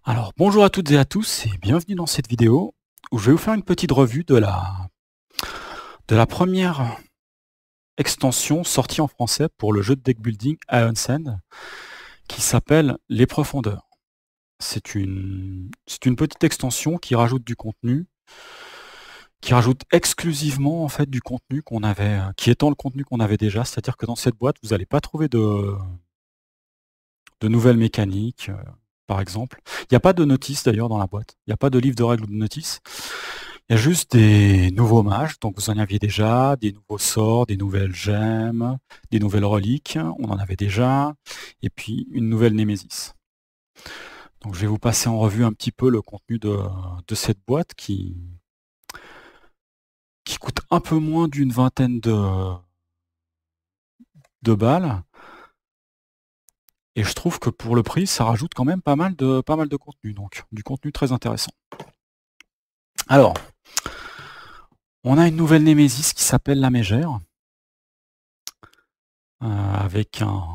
Alors bonjour à toutes et à tous et bienvenue dans cette vidéo où je vais vous faire une petite revue de la première extension sortie en français pour le jeu de deck building Iron Sand qui s'appelle Les Profondeurs. C'est une petite extension qui rajoute du contenu, qui rajoute exclusivement en fait du contenu qu'on avait, qui étend le contenu qu'on avait déjà, c'est-à-dire que dans cette boîte vous n'allez pas trouver de nouvelles mécaniques. Par exemple. Il n'y a pas de notice d'ailleurs dans la boîte. Il n'y a pas de livre de règles ou de notice. Il y a juste des nouveaux mages, donc vous en aviez déjà, des nouveaux sorts, des nouvelles gemmes, des nouvelles reliques, on en avait déjà, et puis une nouvelle Némésis. Donc je vais vous passer en revue un petit peu le contenu de cette boîte qui coûte un peu moins d'une vingtaine de balles. Et je trouve que pour le prix, ça rajoute quand même pas mal de contenu, donc du contenu très intéressant. Alors, on a une nouvelle Némésis qui s'appelle la Mégère, avec un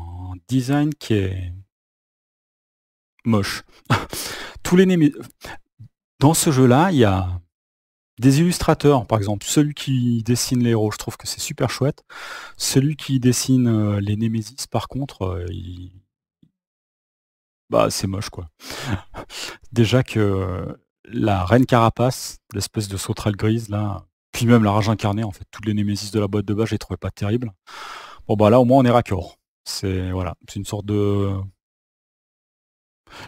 design qui est moche. Tous les Dans ce jeu-là, il y a des illustrateurs, par exemple, celui qui dessine les héros, je trouve que c'est super chouette. Celui qui dessine les Némésis, par contre, bah, c'est moche, quoi. Déjà que la Reine Carapace, l'espèce de sauterelle grise, là, puis même la Rage Incarnée, en fait, toutes les Némésis de la boîte de base, je les trouvais pas terribles. Bon, bah là, au moins, on est raccord. C'est voilà, c'est une sorte de...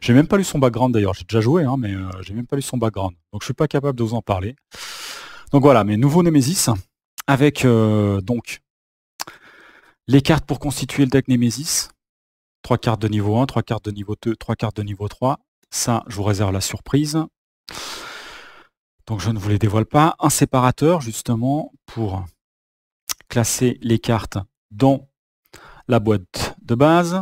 J'ai même pas lu son background d'ailleurs, j'ai déjà joué, hein, mais j'ai même pas lu son background. Donc je suis pas capable de vous en parler. Donc voilà, mes nouveaux Némésis, avec donc les cartes pour constituer le deck Némésis. 3 cartes de niveau 1, 3 cartes de niveau 2, 3 cartes de niveau 3. Ça, je vous réserve la surprise. Donc je ne vous les dévoile pas. Un séparateur, justement, pour classer les cartes dans la boîte de base.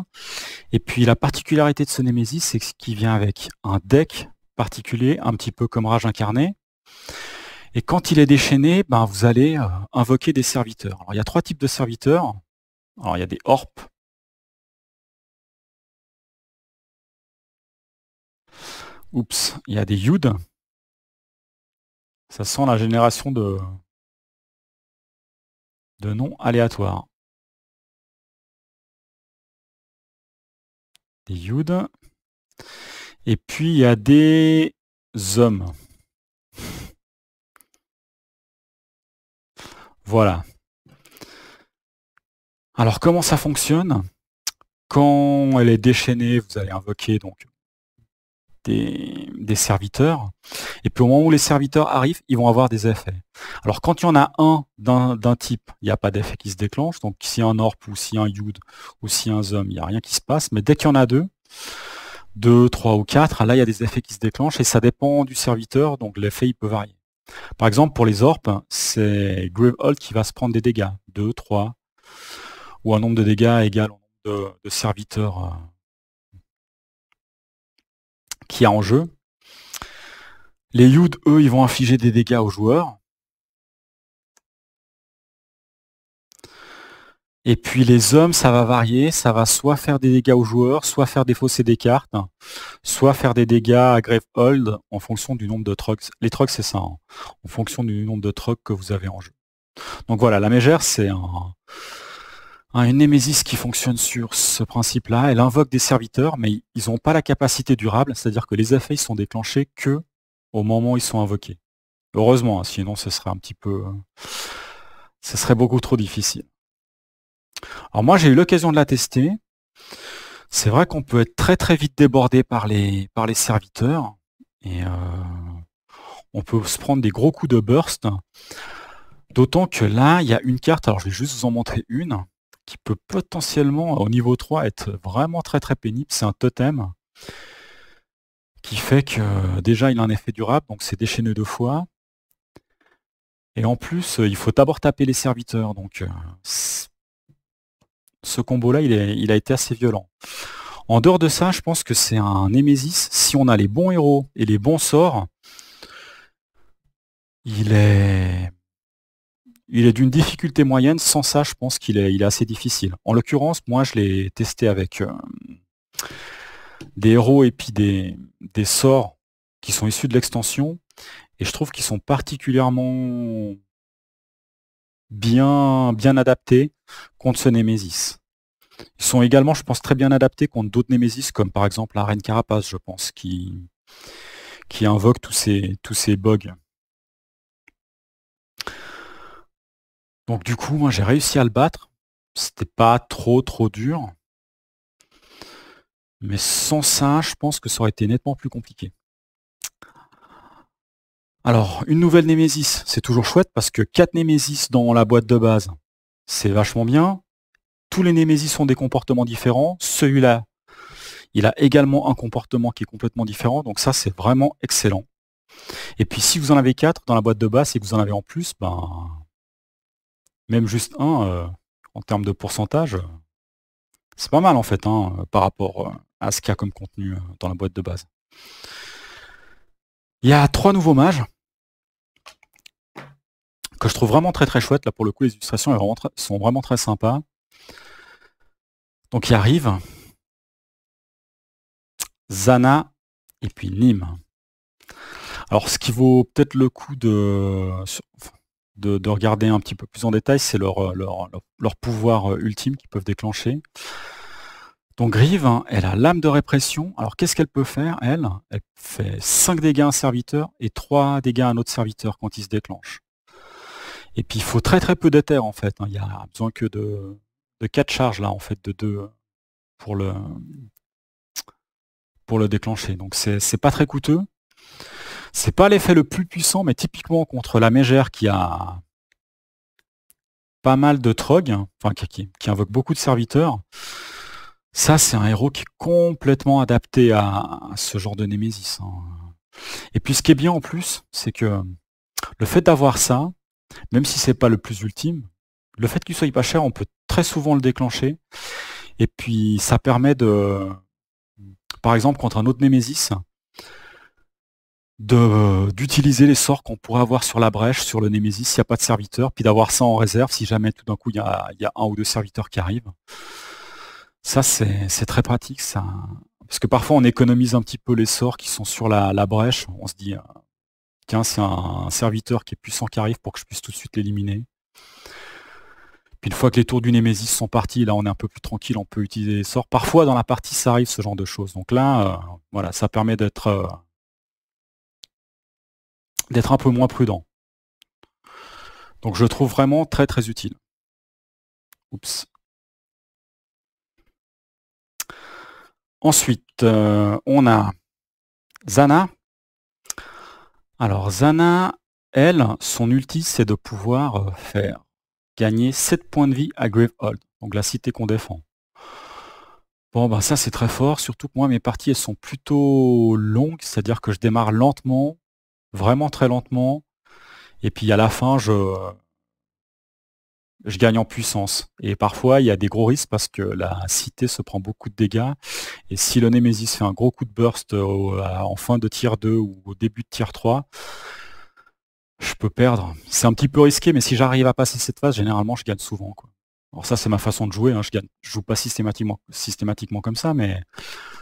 Et puis la particularité de ce Némésis, c'est qu'il vient avec un deck particulier, un petit peu comme Rage Incarnée. Et quand il est déchaîné, ben, vous allez invoquer des serviteurs. Alors il y a 3 types de serviteurs. Alors il y a des Orps. Oups, il y a des Yud. Ça sent la génération de noms aléatoires. Des Yud. Et puis il y a des hommes. Voilà. Alors comment ça fonctionne? Quand elle est déchaînée, vous allez invoquer donc des serviteurs. Et puis au moment où les serviteurs arrivent, ils vont avoir des effets. Alors quand il y en a un d'un type, il n'y a pas d'effet qui se déclenche. Donc si un orp ou si un yud ou si un zom, il n'y a rien qui se passe. Mais dès qu'il y en a deux, trois ou quatre, là il y a des effets qui se déclenchent et ça dépend du serviteur. Donc l'effet il peut varier. Par exemple pour les orps, c'est Gravehold qui va se prendre des dégâts. 2, 3, ou un nombre de dégâts égal au nombre de serviteurs qu'il y a en jeu. Les Yud, eux, ils vont infliger des dégâts aux joueurs. Et puis les hommes, ça va varier, ça va soit faire des dégâts aux joueurs, soit faire défausser des cartes, soit faire des dégâts à Gravehold en fonction du nombre de trucks. Les trucks, c'est ça, hein, en fonction du nombre de trucks que vous avez en jeu. Donc voilà, la Mégère, c'est une Némésis qui fonctionne sur ce principe-là. Elle invoque des serviteurs, mais ils n'ont pas la capacité durable, c'est-à-dire que les effets ils sont déclenchés que au moment où ils sont invoqués. Heureusement, hein, sinon ce serait un petit peu... ce serait beaucoup trop difficile. Alors moi j'ai eu l'occasion de la tester. C'est vrai qu'on peut être très très vite débordé par les serviteurs. Et on peut se prendre des gros coups de burst. D'autant que là, il y a une carte, alors je vais juste vous en montrer une, qui peut potentiellement, au niveau 3, être vraiment très très pénible. C'est un totem qui fait que déjà il a un effet durable, donc c'est déchaîné 2 fois. Et en plus, il faut d'abord taper les serviteurs, donc ce combo-là, il a été assez violent. En dehors de ça, je pense que c'est un Némésis. Si on a les bons héros et les bons sorts, il est d'une difficulté moyenne. Sans ça, je pense qu'il est assez difficile. En l'occurrence, moi, je l'ai testé avec des héros et puis des sorts qui sont issus de l'extension, et je trouve qu'ils sont particulièrement bien adaptés contre ce Némésis. Ils sont également, je pense, très bien adaptés contre d'autres Némésis, comme par exemple la Reine Carapace, je pense, qui invoque tous ces bugs. Donc du coup, moi j'ai réussi à le battre. C'était pas trop dur. Mais sans ça, je pense que ça aurait été nettement plus compliqué. Alors, une nouvelle Némésis, c'est toujours chouette parce que 4 Némésis dans la boîte de base, c'est vachement bien. Tous les Némésis ont des comportements différents. Celui-là, il a également un comportement qui est complètement différent. Donc ça, c'est vraiment excellent. Et puis si vous en avez 4 dans la boîte de base et que vous en avez en plus, ben même juste un, en termes de pourcentage, c'est pas mal en fait, hein, par rapport à ce qu'il y a comme contenu dans la boîte de base. Il y a 3 nouveaux mages que je trouve vraiment très chouettes. Là pour le coup, les illustrations sont vraiment très sympas. Donc il arrive Zana et puis Nîmes. Alors ce qui vaut peut-être le coup de regarder un petit peu plus en détail, c'est leur pouvoir ultime qu'ils peuvent déclencher. Donc Grive, hein, elle a l'âme de répression. Alors qu'est-ce qu'elle peut faire, elle? Elle fait 5 dégâts à un serviteur et 3 dégâts à un autre serviteur quand il se déclenche. Et puis il faut très peu d'éther en fait, hein. Il n'y a besoin que de 4 charges là en fait, de 2 pour le déclencher. Donc c'est pas très coûteux. C'est pas l'effet le plus puissant, mais typiquement contre la mégère qui a pas mal de trog, enfin qui invoque beaucoup de serviteurs, ça c'est un héros qui est complètement adapté à ce genre de Némésis, hein. Et puis ce qui est bien en plus, c'est que le fait d'avoir ça, même si c'est pas le plus ultime, le fait qu'il soit pas cher, on peut très souvent le déclencher. Et puis ça permet de, par exemple contre un autre Némésis, d'utiliser les sorts qu'on pourrait avoir sur la brèche, sur le Némésis, s'il n'y a pas de serviteur, puis d'avoir ça en réserve si jamais tout d'un coup il y a un ou deux serviteurs qui arrivent. Ça c'est très pratique, ça. Parce que parfois on économise un petit peu les sorts qui sont sur la brèche, on se dit tiens, c'est un serviteur qui est puissant qui arrive pour que je puisse tout de suite l'éliminer. Puis une fois que les tours du Némésis sont partis, là on est un peu plus tranquille, on peut utiliser les sorts. Parfois dans la partie ça arrive ce genre de choses. Donc là, voilà, ça permet d'être un peu moins prudent. Donc je le trouve vraiment très utile. Oups. Ensuite, on a Zana. Alors Zana, elle, son ulti, c'est de pouvoir faire gagner 7 points de vie à Gravehold, donc la cité qu'on défend. Bon, bah ça c'est très fort, surtout que moi mes parties elles sont plutôt longues, c'est-à-dire que je démarre lentement, vraiment très lentement, et puis à la fin je gagne en puissance. Et parfois il y a des gros risques parce que la cité se prend beaucoup de dégâts, et si le Némésis fait un gros coup de burst en fin de tier 2 ou au début de tier 3, je peux perdre. C'est un petit peu risqué, mais si j'arrive à passer cette phase, généralement je gagne souvent, quoi. Alors ça c'est ma façon de jouer, hein. Je joue pas systématiquement comme ça, mais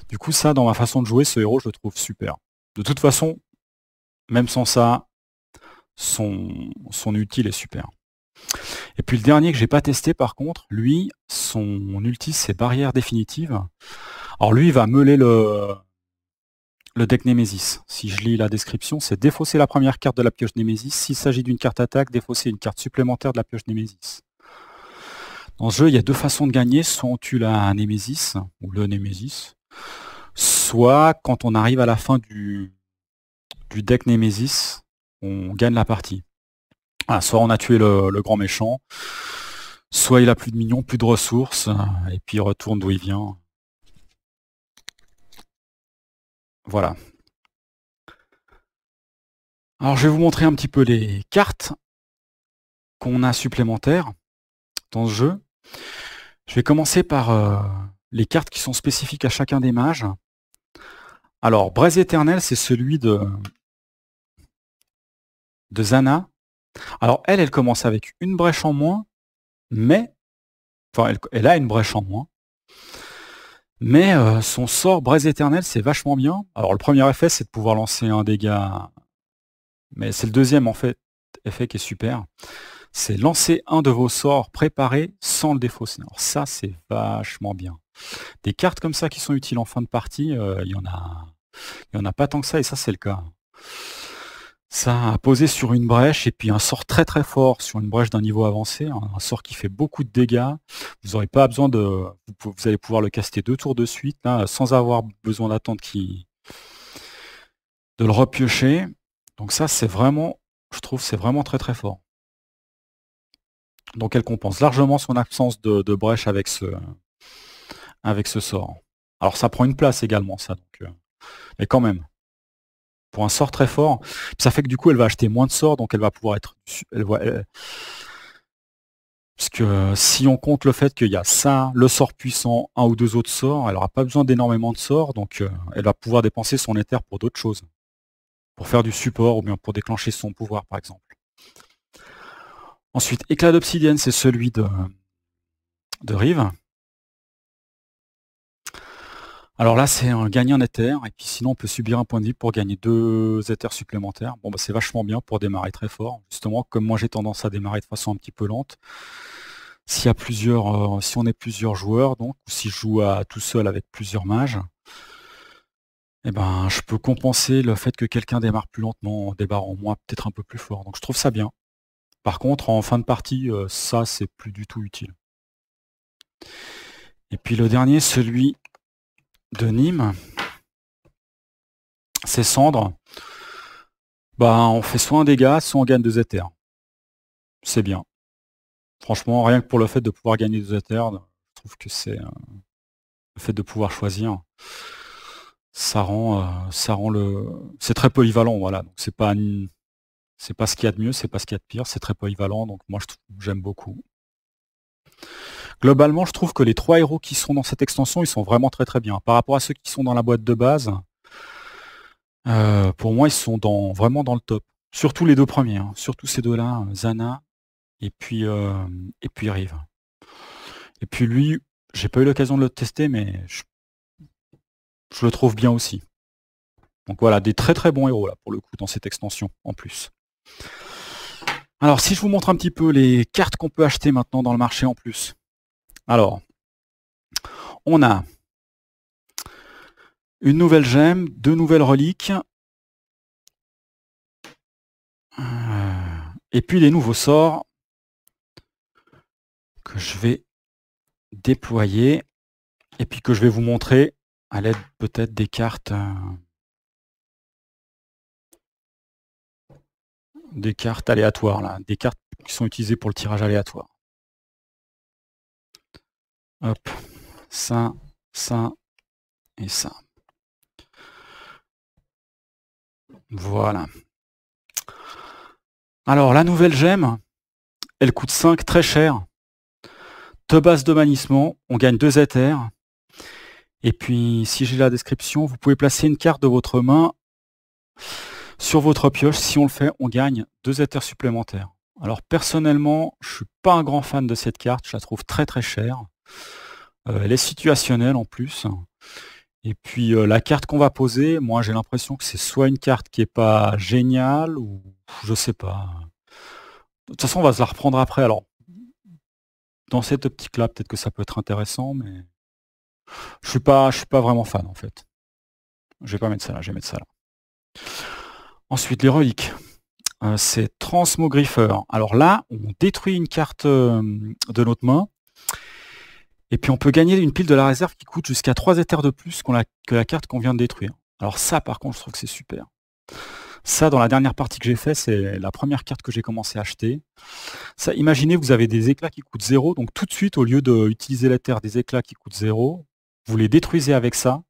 du coup ça dans ma façon de jouer, ce héros je le trouve super. De toute façon, même sans ça, son ulti est super. Et puis le dernier que j'ai pas testé par contre, lui, son ulti c'est barrière définitive. Alors lui il va meuler le deck Némésis. Si je lis la description, c'est défausser la première carte de la pioche Némésis. S'il s'agit d'une carte attaque, défausser une carte supplémentaire de la pioche Némésis. Dans ce jeu, il y a deux façons de gagner. Soit on tue la Némésis, ou le Némésis, soit quand on arrive à la fin du deck Némésis, on gagne la partie. Ah, soit on a tué le grand méchant, soit il a plus de minions, plus de ressources, et puis il retourne d'où il vient. Voilà. Alors je vais vous montrer un petit peu les cartes qu'on a supplémentaires dans ce jeu. Je vais commencer par les cartes qui sont spécifiques à chacun des mages. Alors, Braise éternelle, c'est celui de Zana. Alors, elle commence avec une brèche en moins, mais... Enfin, elle a une brèche en moins. Mais son sort Braise éternelle, c'est vachement bien. Alors le premier effet, c'est de pouvoir lancer un dégât, mais c'est le deuxième en fait effet qui est super. C'est lancer un de vos sorts préparés sans le défausser. Alors ça, c'est vachement bien. Des cartes comme ça qui sont utiles en fin de partie, il y en a pas tant que ça, et ça c'est le cas. Ça a posé sur une brèche, et puis un sort très très fort sur une brèche d'un niveau avancé, un sort qui fait beaucoup de dégâts. Vous n'aurez pas besoin de... Vous allez pouvoir le caster 2 tours de suite, là, sans avoir besoin d'attendre de le repiocher. Donc ça, c'est vraiment, je trouve, c'est vraiment très très fort. Donc elle compense largement son absence de brèche avec ce sort. Alors ça prend une place également, ça, donc, mais quand même. Pour un sort très fort, ça fait que du coup elle va acheter moins de sorts, donc elle va pouvoir être... Parce que si on compte le fait qu'il y a ça, le sort puissant, un ou deux autres sorts, elle n'aura pas besoin d'énormément de sorts, donc elle va pouvoir dépenser son éther pour d'autres choses. Pour faire du support ou bien pour déclencher son pouvoir par exemple. Ensuite, éclat d'obsidienne, c'est celui de Rive. Alors là, c'est gagner un éther, et puis sinon on peut subir un point de vie pour gagner 2 éthers supplémentaires. Bon, bah, c'est vachement bien pour démarrer très fort. Justement, comme moi j'ai tendance à démarrer de façon un petit peu lente, s'il y a plusieurs, si on est plusieurs joueurs, donc, ou si je joue tout seul avec plusieurs mages, eh ben, je peux compenser le fait que quelqu'un démarre plus lentement en débarrant moi peut-être un peu plus fort. Donc je trouve ça bien. Par contre, en fin de partie, ça, c'est plus du tout utile. Et puis le dernier, celui de Nîmes, c'est Cendre. Bah, on fait soit un dégât, soit on gagne 2 éthers. C'est bien. Franchement, rien que pour le fait de pouvoir gagner 2 éthers, je trouve que c'est le fait de pouvoir choisir, ça rend le... C'est très polyvalent, voilà. Donc c'est pas ce qu'il y a de mieux, c'est pas ce qu'il y a de pire, c'est très polyvalent, donc moi j'aime beaucoup. Globalement, je trouve que les 3 héros qui sont dans cette extension, ils sont vraiment très très bien. Par rapport à ceux qui sont dans la boîte de base, pour moi, ils sont vraiment dans le top. Surtout les 2 premiers, hein. Surtout ces deux-là, Zana et puis Rive. Et puis lui, j'ai pas eu l'occasion de le tester, mais je le trouve bien aussi. Donc voilà, des très très bons héros là, pour le coup, dans cette extension, en plus. Alors, si je vous montre un petit peu les cartes qu'on peut acheter maintenant dans le marché en plus. Alors, on a une nouvelle gemme, 2 nouvelles reliques, et puis les nouveaux sorts que je vais déployer, et puis que je vais vous montrer à l'aide peut-être des cartes aléatoires, là, des cartes qui sont utilisées pour le tirage aléatoire. Hop, ça et ça. Voilà. Alors, la nouvelle gemme, elle coûte 5, très cher. 2 bases de bannissement, on gagne 2 éthers. Et puis, si j'ai la description, vous pouvez placer une carte de votre main sur votre pioche. Si on le fait, on gagne 2 éthers supplémentaires. Alors, personnellement, je suis pas un grand fan de cette carte. Je la trouve très très chère. Elle est situationnelle en plus. Et puis, la carte qu'on va poser, moi, j'ai l'impression que c'est soit une carte qui est pas géniale, ou je sais pas. De toute façon, on va se la reprendre après. Alors, dans cette optique-là, peut-être que ça peut être intéressant, mais je suis pas vraiment fan en fait. Je vais pas mettre ça là, je vais mettre ça là. Ensuite, les reliques. C'est Transmogriffer. Alors là, on détruit une carte de notre main, et puis on peut gagner une pile de la réserve qui coûte jusqu'à 3 éthers de plus que la carte qu'on vient de détruire. Alors ça, par contre, je trouve que c'est super. Ça, dans la dernière partie que j'ai fait, c'est la première carte que j'ai commencé à acheter. Ça, imaginez, vous avez des éclats qui coûtent 0, donc tout de suite, au lieu d'utiliser la terre des éclats qui coûtent 0, vous les détruisez avec ça.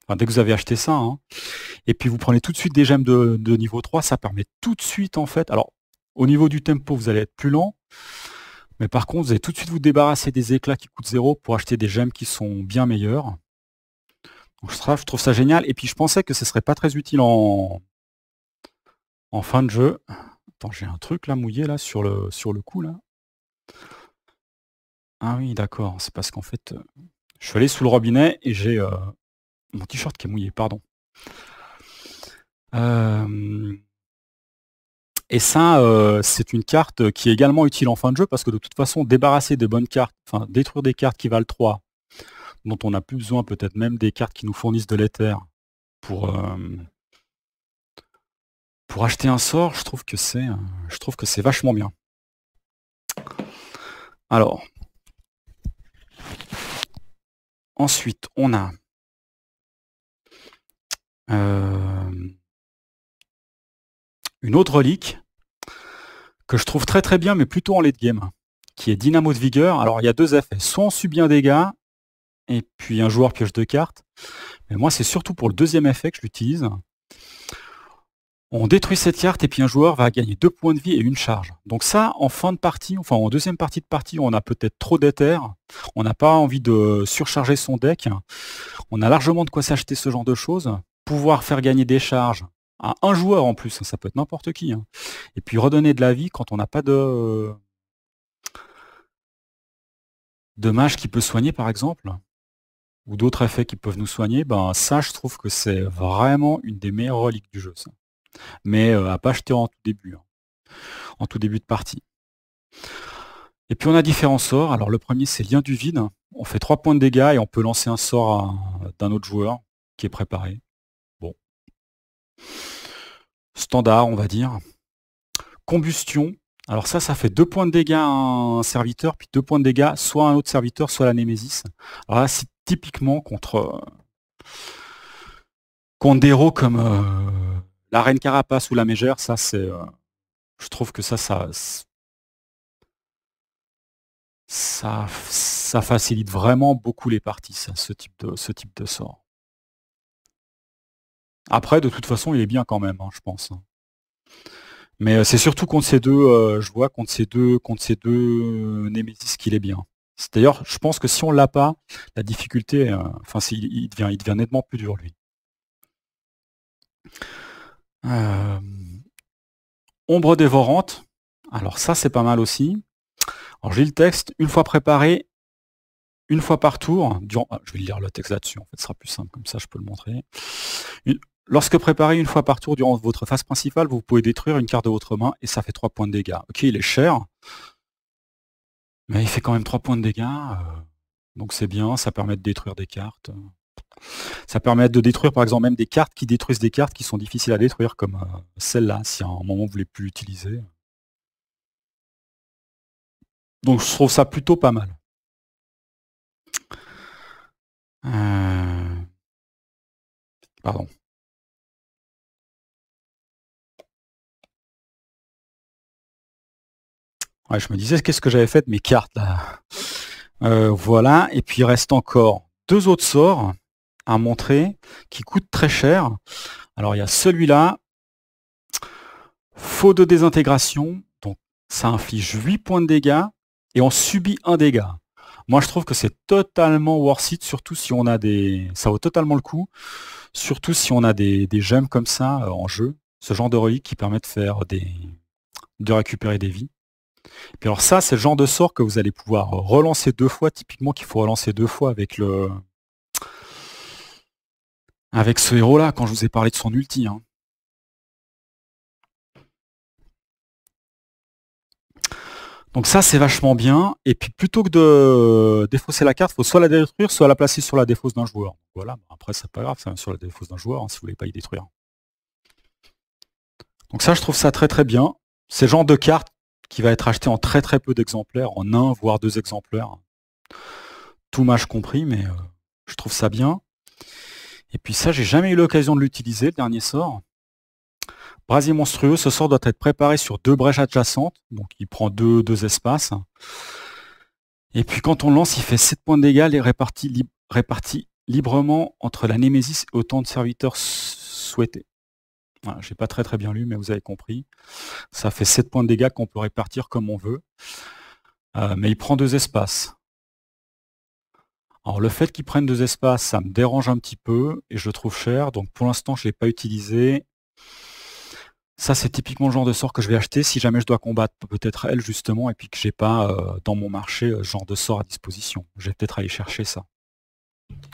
Enfin, dès que vous avez acheté ça, hein. Et puis vous prenez tout de suite des gemmes de niveau 3, ça permet tout de suite en fait. Alors, au niveau du tempo, vous allez être plus lent, mais par contre, vous allez tout de suite vous débarrasser des éclats qui coûtent 0 pour acheter des gemmes qui sont bien meilleures. Donc, je trouve ça génial. Et puis je pensais que ce serait pas très utile en fin de jeu. Attends, j'ai un truc là mouillé là sur le coup là. Ah oui, d'accord, c'est parce qu'en fait, Je suis allé sous le robinet et j'ai mon t-shirt qui est mouillé, pardon. Et ça, c'est une carte qui est également utile en fin de jeu parce que de toute façon, débarrasser des bonnes cartes, enfin détruire des cartes qui valent 3, dont on n'a plus besoin, peut-être même des cartes qui nous fournissent de l'éther pour acheter un sort, je trouve que c'est vachement bien. Alors, ensuite, on a une autre relique que je trouve très très bien, mais plutôt en late game, qui est Dynamo de Vigueur. Alors, il y a deux effets. Soit on subit un dégât, et puis un joueur pioche 2 cartes. Mais moi, c'est surtout pour le deuxième effet que je l'utilise. On détruit cette carte, et puis un joueur va gagner 2 points de vie et une charge. Donc ça, en fin de partie, enfin en deuxième partie de partie, on a peut-être trop d'éther, on n'a pas envie de surcharger son deck, on a largement de quoi s'acheter ce genre de choses, pouvoir faire gagner des charges à un joueur en plus, ça peut être n'importe qui, et puis redonner de la vie quand on n'a pas de mage qui peut soigner par exemple, ou d'autres effets qui peuvent nous soigner, ben ça je trouve que c'est vraiment une des meilleures reliques du jeu, ça. Mais à pas acheter en tout début, en tout début de partie. Et puis on a différents sorts. Alors le premier c'est Lien du vide. On fait 3 points de dégâts et on peut lancer un sort d'un autre joueur qui est préparé. Bon. Standard, on va dire. Combustion. Alors ça fait 2 points de dégâts à un serviteur, puis 2 points de dégâts soit à un autre serviteur, soit à la Némésis. Alors là, c'est typiquement contre des héros comme la Reine Carapace ou la Mégère, ça c'est... je trouve que ça facilite vraiment beaucoup les parties, ça, ce type de sort. Après, de toute façon, il est bien quand même, je pense. Mais c'est surtout contre ces deux, je vois, contre ces deux Némésis qu'il est bien. D'ailleurs, je pense que si on l'a pas, la difficulté, enfin, il devient nettement plus dur, lui. Ombre dévorante. Alors ça, c'est pas mal aussi. Alors j'ai le texte, une fois préparé, une fois par tour, je vais lire le texte là-dessus, en fait, ce sera plus simple, comme ça je peux le montrer. Lorsque préparé une fois par tour durant votre phase principale, vous pouvez détruire une carte de votre main et ça fait 3 points de dégâts. Ok, il est cher, mais il fait quand même 3 points de dégâts, donc c'est bien, ça permet de détruire des cartes. Ça permet de détruire par exemple même des cartes qui détruisent des cartes qui sont difficiles à détruire, comme celle-là, si à un moment vous voulez plus l'utiliser. Donc je trouve ça plutôt pas mal. Pardon. Ouais, je me disais, qu'est-ce que j'avais fait de mes cartes là? Voilà, et puis il reste encore 2 autres sorts à montrer qui coûtent très cher. Alors il y a celui-là, faux de désintégration, donc ça inflige 8 points de dégâts et on subit un dégât. Moi je trouve que c'est totalement worth it, surtout si on a des... ça vaut totalement le coup, surtout si on a des gemmes comme ça en jeu, ce genre de reliques qui permet de faire de récupérer des vies. Et puis alors ça, c'est le genre de sort que vous allez pouvoir relancer 2 fois, typiquement qu'il faut relancer 2 fois avec ce héros-là, quand je vous ai parlé de son ulti. Donc ça, c'est vachement bien. Et puis plutôt que de défausser la carte, il faut soit la détruire, soit la placer sur la défausse d'un joueur. Voilà, après, c'est pas grave, c'est sur la défausse d'un joueur, si vous voulez pas y détruire. Donc ça, je trouve ça très très bien. C'est le genre de carte qui va être acheté en très très peu d'exemplaires, en 1 voire 2 exemplaires. Tout mage compris, mais je trouve ça bien. Et puis ça, j'ai jamais eu l'occasion de l'utiliser, le dernier sort. Brasier monstrueux, ce sort doit être préparé sur 2 brèches adjacentes, donc il prend 2 espaces. Et puis quand on lance, il fait 7 points de dégâts, les répartis librement entre la Némésis et autant de serviteurs souhaités. Voilà, j'ai pas très très bien lu, mais vous avez compris. Ça fait 7 points de dégâts qu'on peut répartir comme on veut. Mais il prend 2 espaces. Alors le fait qu'il prenne 2 espaces, ça me dérange un petit peu et je le trouve cher. Donc pour l'instant, je ne l'ai pas utilisé. Ça, c'est typiquement le genre de sort que je vais acheter si jamais je dois combattre peut-être elle, justement, et puis que j'ai pas dans mon marché ce genre de sort à disposition. Je vais peut-être aller chercher ça.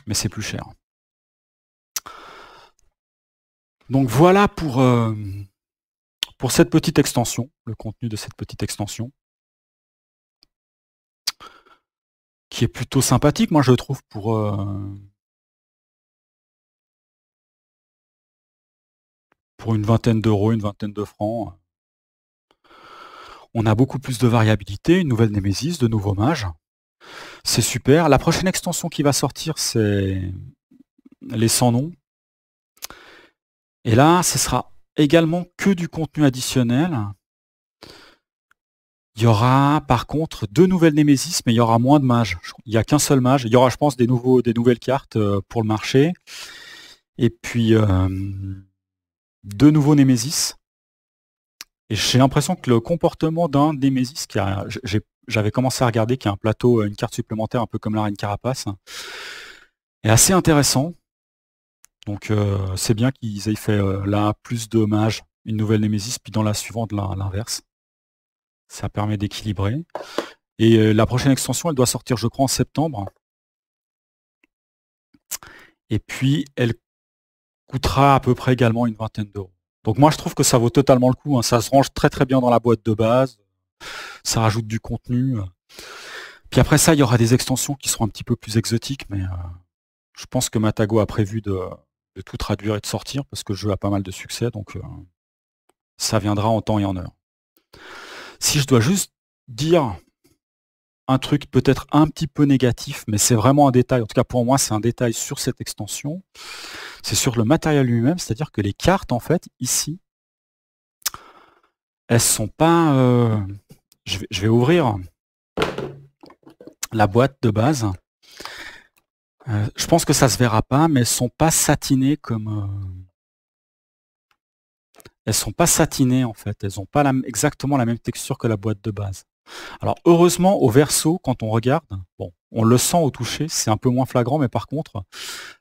mais c'est plus cher. Donc voilà pour cette petite extension, le contenu de cette petite extension, qui est plutôt sympathique, moi je trouve, pour une vingtaine d'euros, une vingtaine de francs. On a beaucoup plus de variabilité, une nouvelle Némésis, de nouveaux mages. C'est super. La prochaine extension qui va sortir, c'est les 100 noms. Et là, ce sera également que du contenu additionnel. Il y aura par contre 2 nouvelles Némésis, mais il y aura moins de mages. Il n'y a qu'un seul mage. Il y aura, je pense, des nouvelles cartes pour le marché. Et puis 2 nouveaux Némésis. Et j'ai l'impression que le comportement d'un Némésis, j'avais commencé à regarder, qui a un plateau, une carte supplémentaire, un peu comme la Reine Carapace, est assez intéressant. Donc c'est bien qu'ils aient fait là plus de mages, une nouvelle Némésis, puis dans la suivante l'inverse. Ça permet d'équilibrer. Et la prochaine extension, elle doit sortir, je crois, en septembre. Et puis, elle coûtera à peu près également une vingtaine d'euros. Donc moi, je trouve que ça vaut totalement le coup. Hein. Ça se range très très bien dans la boîte de base. Ça rajoute du contenu. Puis après ça, il y aura des extensions qui seront un petit peu plus exotiques, mais je pense que Matago a prévu de tout traduire et de sortir, parce que le jeu a pas mal de succès, donc ça viendra en temps et en heure. Si je dois juste dire un truc peut-être un petit peu négatif, mais c'est vraiment un détail, en tout cas pour moi c'est un détail sur cette extension, c'est sur le matériel lui-même, c'est-à-dire que les cartes en fait, ici, elles sont pas... je vais ouvrir la boîte de base. Je pense que ça se verra pas, mais elles sont pas satinées comme... Elles sont pas satinées en fait, elles n'ont pas exactement la même texture que la boîte de base. Alors heureusement au verso, quand on regarde, bon, on le sent au toucher, c'est un peu moins flagrant, mais par contre,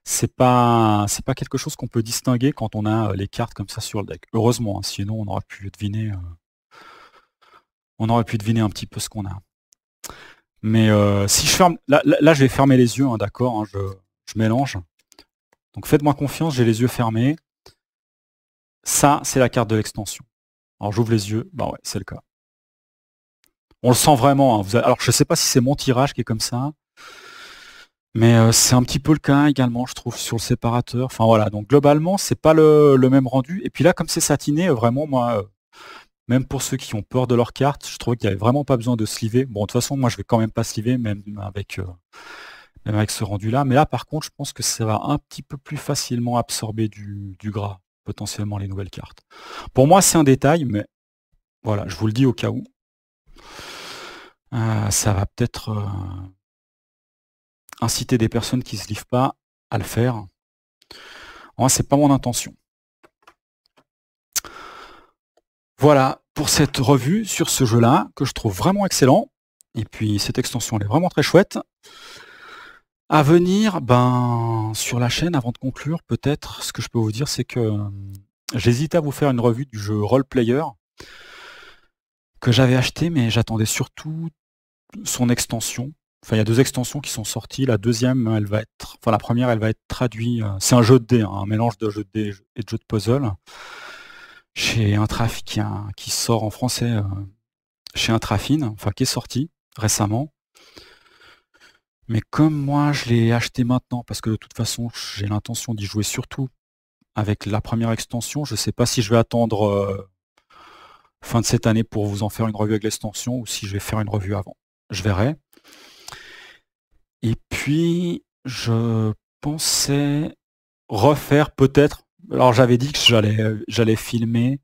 c'est pas quelque chose qu'on peut distinguer quand on a les cartes comme ça sur le deck. Heureusement, hein, sinon on aurait pu deviner, un petit peu ce qu'on a. Mais si je ferme, là je vais fermer les yeux, hein, d'accord, hein, je mélange. Donc faites-moi confiance, j'ai les yeux fermés. Ça, c'est la carte de l'extension. Alors j'ouvre les yeux, bah ouais, c'est le cas. On le sent vraiment. Hein. Alors je sais pas si c'est mon tirage qui est comme ça, mais c'est un petit peu le cas également, je trouve, sur le séparateur. Enfin voilà, donc globalement, c'est pas le même rendu. Et puis là, comme c'est satiné, vraiment, moi, même pour ceux qui ont peur de leur carte, je trouvais qu'il n'y avait vraiment pas besoin de sliver. Bon, de toute façon, moi, je vais quand même pas sliver, même avec ce rendu-là. Mais là, par contre, je pense que ça va un petit peu plus facilement absorber du gras, potentiellement, les nouvelles cartes. Pour moi, c'est un détail, mais voilà, je vous le dis au cas où. Ça va peut-être inciter des personnes qui ne se livrent pas à le faire. Moi, c'est pas mon intention. Voilà pour cette revue sur ce jeu-là, que je trouve vraiment excellent. Et puis cette extension, elle est vraiment très chouette. À venir, sur la chaîne, avant de conclure, peut-être, ce que je peux vous dire, c'est que j'hésitais à vous faire une revue du jeu Role Player, que j'avais acheté, mais j'attendais surtout son extension. Enfin, il y a 2 extensions qui sont sorties. La deuxième, elle va être... Enfin, la première, elle va être traduite... c'est un jeu de dés, hein, un mélange de jeu de dés et de jeu de puzzle. Chez Intrafin, qui sort en français chez Intrafin, enfin qui est sorti récemment. Mais comme moi, je l'ai acheté maintenant, parce que de toute façon, j'ai l'intention d'y jouer surtout avec la première extension. Je ne sais pas si je vais attendre fin de cette année pour vous en faire une revue avec l'extension, ou si je vais faire une revue avant. Je verrai. Et puis, je pensais refaire peut-être... Alors j'avais dit que j'allais filmer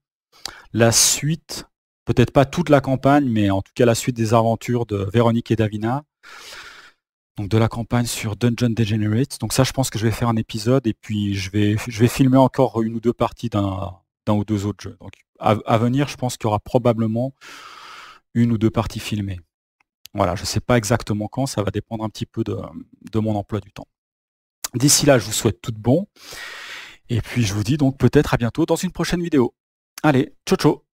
la suite, peut-être pas toute la campagne, mais en tout cas la suite des aventures de Véronique et Davina. Donc de la campagne sur Dungeon Degenerate. Donc ça, je pense que je vais faire un épisode, et puis je vais filmer encore 1 ou 2 parties d'un ou 2 autres jeux. Donc à venir, je pense qu'il y aura probablement 1 ou 2 parties filmées. Voilà, je ne sais pas exactement quand, ça va dépendre un petit peu de mon emploi du temps. D'ici là, je vous souhaite tout de bon. Et puis je vous dis donc peut-être à bientôt dans une prochaine vidéo. Allez, ciao ciao!